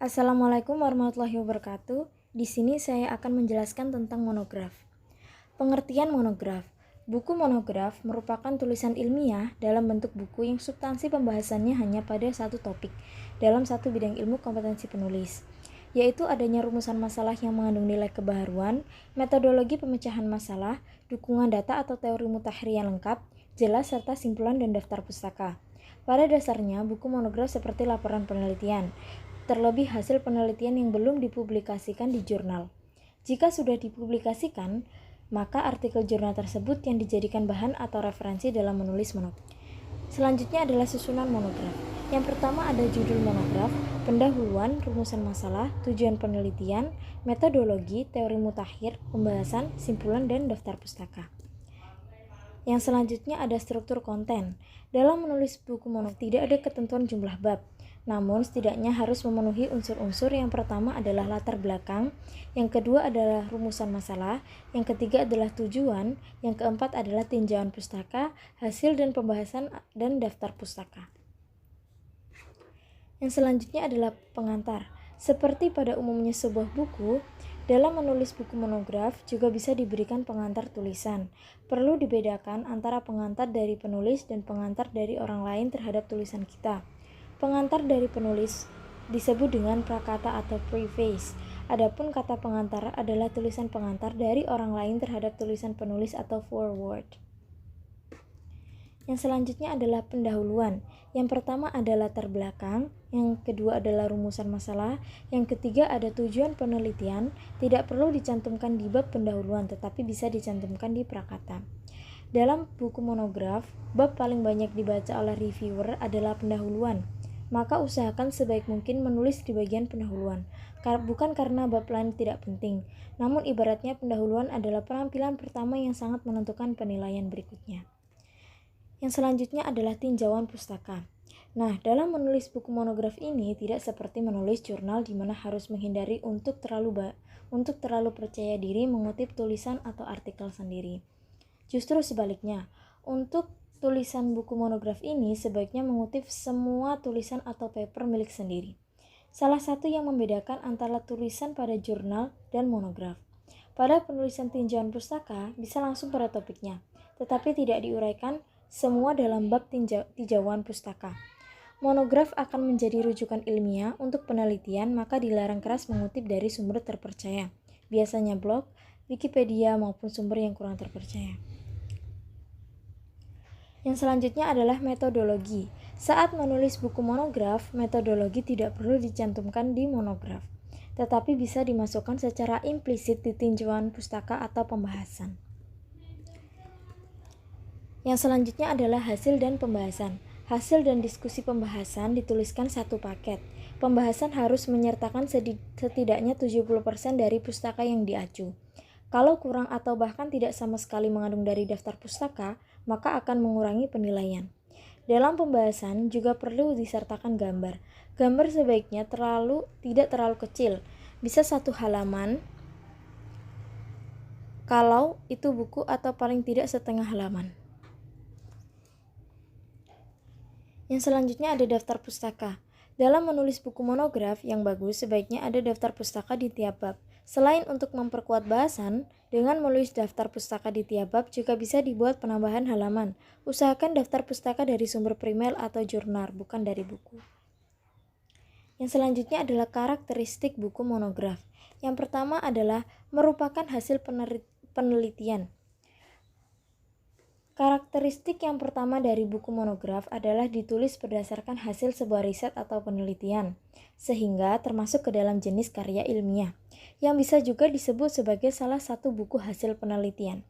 Assalamualaikum warahmatullahi wabarakatuh. Di sini saya akan menjelaskan tentang monograf. Pengertian monograf. Buku monograf merupakan tulisan ilmiah dalam bentuk buku yang substansi pembahasannya hanya pada satu topik dalam satu bidang ilmu kompetensi penulis, yaitu adanya rumusan masalah yang mengandung nilai kebaharuan, metodologi pemecahan masalah, dukungan data atau teori mutakhir yang lengkap, jelas serta simpulan dan daftar pustaka. Pada dasarnya, buku monograf seperti laporan penelitian, terlebih hasil penelitian yang belum dipublikasikan di jurnal. Jika sudah dipublikasikan, maka artikel jurnal tersebut yang dijadikan bahan atau referensi dalam menulis monograf. Selanjutnya adalah susunan monograf. Yang pertama ada judul monograf, pendahuluan, rumusan masalah, tujuan penelitian, metodologi, teori mutakhir, pembahasan, simpulan, dan daftar pustaka. Yang selanjutnya ada struktur konten. Dalam menulis buku monograf tidak ada ketentuan jumlah bab, namun setidaknya harus memenuhi unsur-unsur. Yang pertama adalah latar belakang, yang kedua adalah rumusan masalah, yang ketiga adalah tujuan, yang keempat adalah tinjauan pustaka, hasil dan pembahasan, dan daftar pustaka. Yang selanjutnya adalah pengantar. Seperti pada umumnya sebuah buku, dalam menulis buku monograf juga bisa diberikan pengantar tulisan. Perlu dibedakan antara pengantar dari penulis dan pengantar dari orang lain terhadap tulisan kita. Pengantar dari penulis disebut dengan prakata atau preface. Adapun kata pengantar adalah tulisan pengantar dari orang lain terhadap tulisan penulis atau foreword. Yang selanjutnya adalah pendahuluan. Yang pertama ada latar belakang, yang kedua adalah rumusan masalah, yang ketiga ada tujuan penelitian. Tidak perlu dicantumkan di bab pendahuluan, tetapi bisa dicantumkan di prakata. Dalam buku monograf, bab paling banyak dibaca oleh reviewer adalah pendahuluan. Maka usahakan sebaik mungkin menulis di bagian pendahuluan, bukan karena bab lain tidak penting, namun ibaratnya pendahuluan adalah penampilan pertama yang sangat menentukan penilaian berikutnya. Yang selanjutnya adalah tinjauan pustaka. Nah, dalam menulis buku monograf ini tidak seperti menulis jurnal di mana harus menghindari untuk terlalu percaya diri mengutip tulisan atau artikel sendiri. Justru sebaliknya, untuk tulisan buku monograf ini sebaiknya mengutip semua tulisan atau paper milik sendiri. Salah satu yang membedakan antara tulisan pada jurnal dan monograf. Pada penulisan tinjauan pustaka bisa langsung pada topiknya, tetapi tidak diuraikan semua dalam bab tinjauan pustaka. Monograf akan menjadi rujukan ilmiah untuk penelitian, maka dilarang keras mengutip dari sumber terpercaya, biasanya blog, Wikipedia maupun sumber yang kurang terpercaya. Yang selanjutnya adalah metodologi. Saat menulis buku monograf, metodologi tidak perlu dicantumkan di monograf, tetapi bisa dimasukkan secara implisit di tinjauan pustaka atau pembahasan. Yang selanjutnya adalah hasil dan pembahasan. Hasil dan diskusi pembahasan dituliskan satu paket. Pembahasan harus menyertakan setidaknya 70% dari pustaka yang diacu. Kalau kurang atau bahkan tidak sama sekali mengandung dari daftar pustaka, maka akan mengurangi penilaian. Dalam pembahasan juga perlu disertakan gambar. Gambar sebaiknya tidak terlalu kecil, bisa 1 halaman, kalau itu buku, atau paling tidak setengah halaman. Yang selanjutnya ada daftar pustaka. Dalam menulis buku monograf yang bagus, sebaiknya ada daftar pustaka di tiap bab. Selain untuk memperkuat bahasan, dengan menulis daftar pustaka di tiap bab juga bisa dibuat penambahan halaman. Usahakan daftar pustaka dari sumber primer atau jurnal, bukan dari buku. Yang selanjutnya adalah karakteristik buku monograf. Yang pertama adalah merupakan hasil penelitian. Karakteristik yang pertama dari buku monograf adalah ditulis berdasarkan hasil sebuah riset atau penelitian, sehingga termasuk ke dalam jenis karya ilmiah, yang bisa juga disebut sebagai salah satu buku hasil penelitian.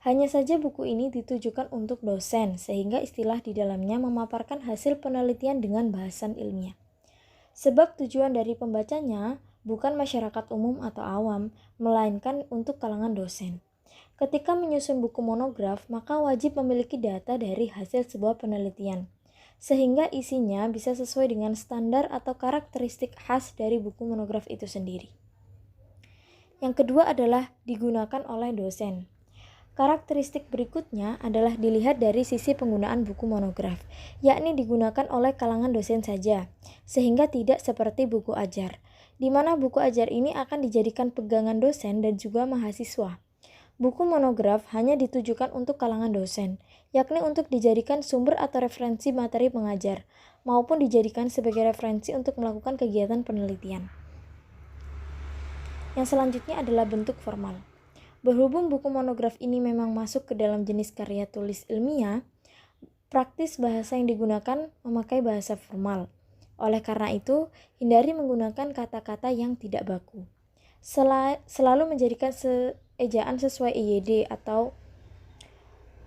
Hanya saja buku ini ditujukan untuk dosen, sehingga istilah di dalamnya memaparkan hasil penelitian dengan bahasan ilmiah. Sebab tujuan dari pembacanya bukan masyarakat umum atau awam, melainkan untuk kalangan dosen. Ketika menyusun buku monograf, maka wajib memiliki data dari hasil sebuah penelitian, sehingga isinya bisa sesuai dengan standar atau karakteristik khas dari buku monograf itu sendiri. Yang kedua adalah digunakan oleh dosen. Karakteristik berikutnya adalah dilihat dari sisi penggunaan buku monograf, yakni digunakan oleh kalangan dosen saja, sehingga tidak seperti buku ajar, di mana buku ajar ini akan dijadikan pegangan dosen dan juga mahasiswa. Buku monograf hanya ditujukan untuk kalangan dosen, yakni untuk dijadikan sumber atau referensi materi pengajar, maupun dijadikan sebagai referensi untuk melakukan kegiatan penelitian. Yang selanjutnya adalah bentuk formal. Berhubung buku monograf ini memang masuk ke dalam jenis karya tulis ilmiah, praktis bahasa yang digunakan memakai bahasa formal. Oleh karena itu, hindari menggunakan kata-kata yang tidak baku. Selalu menjadikan ejaan sesuai EYD atau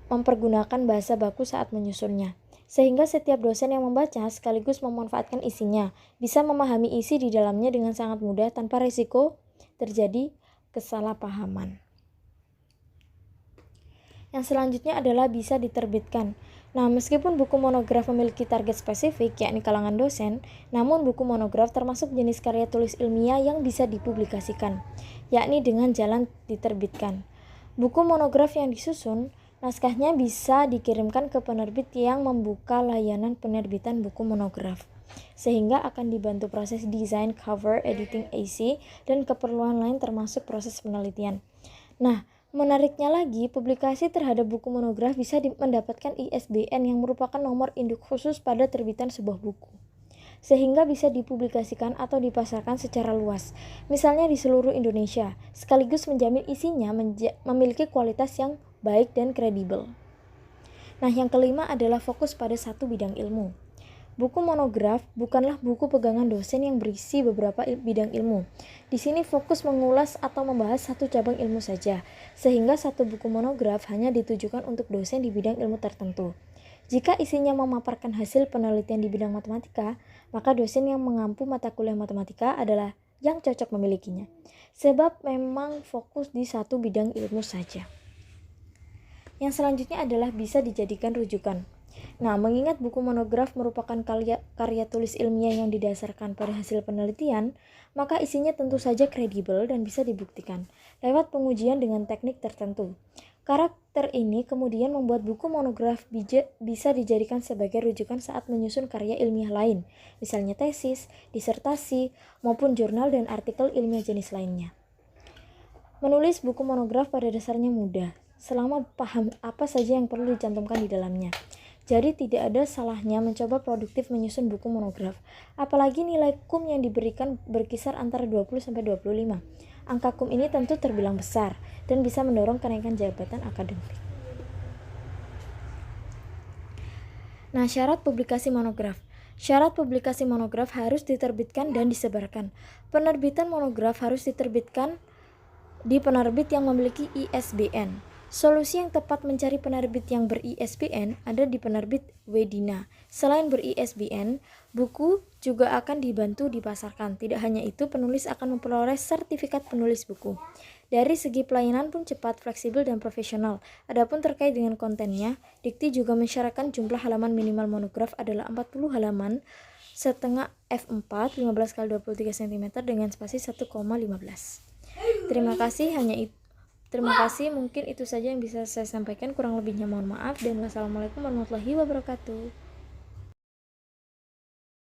mempergunakan bahasa baku saat menyusunnya, sehingga setiap dosen yang membaca sekaligus memanfaatkan isinya, bisa memahami isi di dalamnya dengan sangat mudah tanpa risiko terjadi kesalahpahaman. Yang selanjutnya adalah bisa diterbitkan. Nah, meskipun buku monograf memiliki target spesifik, yakni kalangan dosen, namun buku monograf termasuk jenis karya tulis ilmiah yang bisa dipublikasikan, yakni dengan jalan diterbitkan. Buku monograf yang disusun, naskahnya bisa dikirimkan ke penerbit yang membuka layanan penerbitan buku monograf, sehingga akan dibantu proses desain, cover, editing AC, dan keperluan lain termasuk proses penelitian. Nah, menariknya lagi, publikasi terhadap buku monograf bisa mendapatkan ISBN yang merupakan nomor induk khusus pada terbitan sebuah buku, sehingga bisa dipublikasikan atau dipasarkan secara luas, misalnya di seluruh Indonesia, sekaligus menjamin isinya memiliki kualitas yang baik dan kredibel. Nah, yang kelima adalah fokus pada satu bidang ilmu. Buku monograf bukanlah buku pegangan dosen yang berisi beberapa bidang ilmu. Di sini fokus mengulas atau membahas satu cabang ilmu saja, sehingga satu buku monograf hanya ditujukan untuk dosen di bidang ilmu tertentu. Jika isinya memaparkan hasil penelitian di bidang matematika, maka dosen yang mengampu mata kuliah matematika adalah yang cocok memilikinya, sebab memang fokus di satu bidang ilmu saja. Yang selanjutnya adalah bisa dijadikan rujukan. Nah, mengingat buku monograf merupakan karya tulis ilmiah yang didasarkan pada hasil penelitian, maka isinya tentu saja kredibel dan bisa dibuktikan lewat pengujian dengan teknik tertentu. Karakter ini kemudian membuat buku monograf bisa dijadikan sebagai rujukan saat menyusun karya ilmiah lain, misalnya tesis, disertasi, maupun jurnal dan artikel ilmiah jenis lainnya. Menulis buku monograf pada dasarnya mudah, selama paham apa saja yang perlu dicantumkan di dalamnya. Jadi tidak ada salahnya mencoba produktif menyusun buku monograf. Apalagi nilai KUM yang diberikan berkisar antara 20-25. Angka KUM ini tentu terbilang besar dan bisa mendorong kenaikan jabatan akademik. Nah, syarat publikasi monograf. Syarat publikasi monograf harus diterbitkan dan disebarkan. Penerbitan monograf harus diterbitkan di penerbit yang memiliki ISBN. Solusi yang tepat mencari penerbit yang ber-ISBN ada di penerbit Wedina. Selain ber-ISBN, buku juga akan dibantu dipasarkan. Tidak hanya itu, penulis akan memperoleh sertifikat penulis buku. Dari segi pelayanan pun cepat, fleksibel, dan profesional. Adapun terkait dengan kontennya, Dikti juga mensyaratkan jumlah halaman minimal monograf adalah 40 halaman setengah F4 15x23 cm dengan spasi 1,15. Terima kasih, mungkin itu saja yang bisa saya sampaikan, kurang lebihnya mohon maaf, dan wassalamualaikum warahmatullahi wabarakatuh.